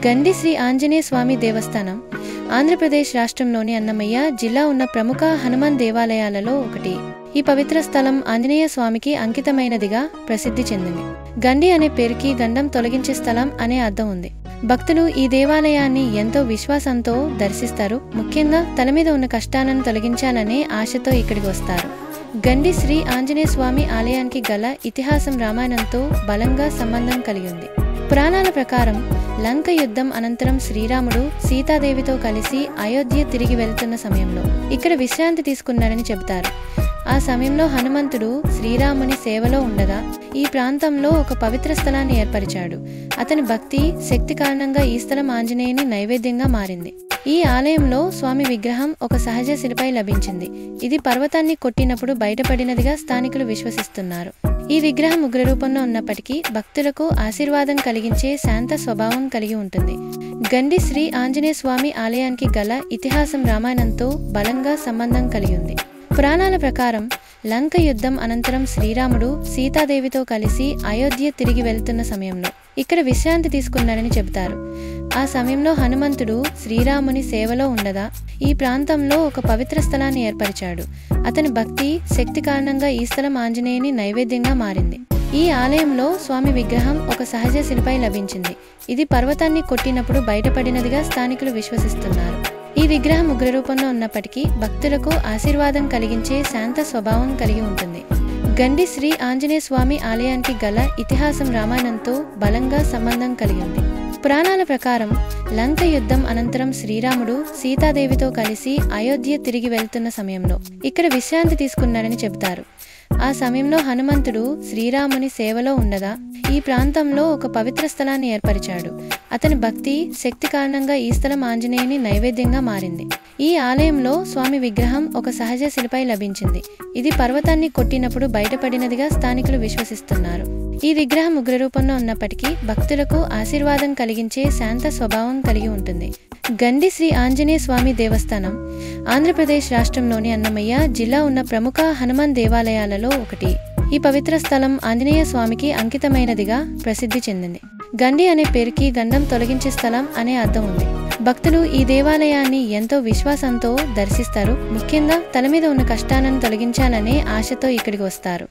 గండి శ్రీ ఆంజనేయ స్వామి దేవస్థానం ఆంధ్రప్రదేశ్ రాష్ట్రంలోని అన్నమయ్య జిల్లా ఉన్న ప్రముఖ హనుమాన్ దేవాలయాలలో ఒకటి. ఈ పవిత్ర స్థలం ఆంజనేయ స్వామికి అంకితమైనదిగా ప్రసిద్ధి చెందింది. గండి అనే పేరుకి గండం తొలగించే స్థలం అనే అర్థం ఉంది. భక్తులు ఈ దేవాలయాన్ని ఎంతో విశ్వాసంతో దర్శిస్తారు. ముఖ్యంగా తల మీద ఉన్న కష్టాలను తొలగించాలనే ఆశతో ఇక్కడికి వస్తారు. గండి శ్రీ ఆంజనేయ స్వామి ఆలయానికి గల ఇతిహాసం రామాయణంతో బలంగా సంబంధం కలిగి ఉంది. పురాణాల ప్రకారం లంక యుద్ధం అనంతరం శ్రీరాముడు సీతాదేవితో కలిసి అయోధ్య తిరిగి వెళ్తున్న సమయంలో ఇక్కడ విశ్రాంతి తీసుకున్నాడని చెబుతారు. ఆ సమయంలో హనుమంతుడు శ్రీరాముని సేవలో ఉండగా ఈ ప్రాంతంలో ఒక పవిత్ర స్థలాన్ని ఏర్పరిచాడు. అతని భక్తి శక్తి కారణంగా ఈ స్థలం ఆంజనేయుని నైవేద్యంగా మారింది. ఈ ఆలయంలో స్వామి విగ్రహం ఒక సహజ శిలపై లభించింది. ఇది పర్వతాన్ని కొట్టినప్పుడు బయటపడినదిగా స్థానికులు విశ్వసిస్తున్నారు. ఈ విగ్రహం ఉగ్ర రూపంలో ఉన్నప్పటికీ భక్తులకు ఆశీర్వాదం కలిగించే శాంత స్వభావం కలిగి ఉంటుంది. గండి శ్రీ ఆంజనేయ స్వామి ఆలయానికి గల ఇతిహాసం రామాయణంతో బలంగా సంబంధం కలిగి ఉంది. పురాణాల ప్రకారం లంక యుద్ధం అనంతరం శ్రీరాముడు సీతాదేవితో కలిసి అయోధ్య తిరిగి వెళ్తున్న సమయంలో ఇక్కడ విశ్రాంతి తీసుకున్నాడని చెబుతారు. ఆ సమయంలో హనుమంతుడు శ్రీరాముని సేవలో ఉండగా ఈ ప్రాంతంలో ఒక పవిత్ర స్థలాన్ని ఏర్పరిచాడు. అతని భక్తి శక్తి కారణంగా ఈ స్థలం ఆంజనేయుని నైవేద్యంగా మారింది. ఈ ఆలయంలో స్వామి విగ్రహం ఒక సహజ శిలపై లభించింది. ఇది పర్వతాన్ని కొట్టినప్పుడు బయటపడినదిగా స్థానికులు విశ్వసిస్తున్నారు. ఈ విగ్రహం ఉగ్ర రూపంలో ఉన్నప్పటికీ భక్తులకు ఆశీర్వాదం కలిగించే శాంత స్వభావం కలిగి ఉంటుంది. గండి శ్రీ ఆంజనేయ స్వామి ఆలయానికి గల ఇతిహాసం రామాయణంతో బలంగా సంబంధం కలిగి ఉంది. పురాణాల ప్రకారం లంక యుద్ధం అనంతరం శ్రీరాముడు సీతాదేవితో కలిసి అయోధ్య తిరిగి వెళ్తున్న సమయంలో ఇక్కడ విశ్రాంతి తీసుకున్నాడని చెబుతారు. ఆ సమయంలో హనుమంతుడు శ్రీరాముని సేవలో ఉండగా ఈ ప్రాంతంలో ఒక పవిత్ర స్థలాన్ని ఏర్పరిచాడు. అతని భక్తి శక్తి కారణంగా ఈ స్థలం ఆంజనేయుని నైవేద్యంగా మారింది. ఈ ఆలయంలో స్వామి విగ్రహం ఒక సహజ శిలపై లభించింది. ఇది పర్వతాన్ని కొట్టినప్పుడు బయటపడినదిగా స్థానికులు విశ్వసిస్తున్నారు. ఈ విగ్రహం ఉగ్ర రూపంలో ఉన్నప్పటికీ భక్తులకు ఆశీర్వాదం కలిగించే శాంత స్వభావం కలిగి ఉంటుంది. గండి శ్రీ ఆంజనేయ స్వామి దేవస్థానం ఆంధ్రప్రదేశ్ రాష్ట్రంలోని అన్నమయ్య జిల్లా ఉన్న ప్రముఖ హనుమాన్ దేవాలయాలలో ఒకటి. ఈ పవిత్ర స్థలం ఆంజనేయ స్వామికి అంకితమైనదిగా ప్రసిద్ధి చెందింది. గండి అనే పేరుకి గండం తొలగించే స్థలం అనే అర్థం ఉంది. భక్తులు ఈ దేవాలయాన్ని ఎంతో విశ్వాసంతో దర్శిస్తారు. ముఖ్యంగా తల మీద ఉన్న కష్టాలను తొలగించాలనే ఆశతో ఇక్కడికి వస్తారు.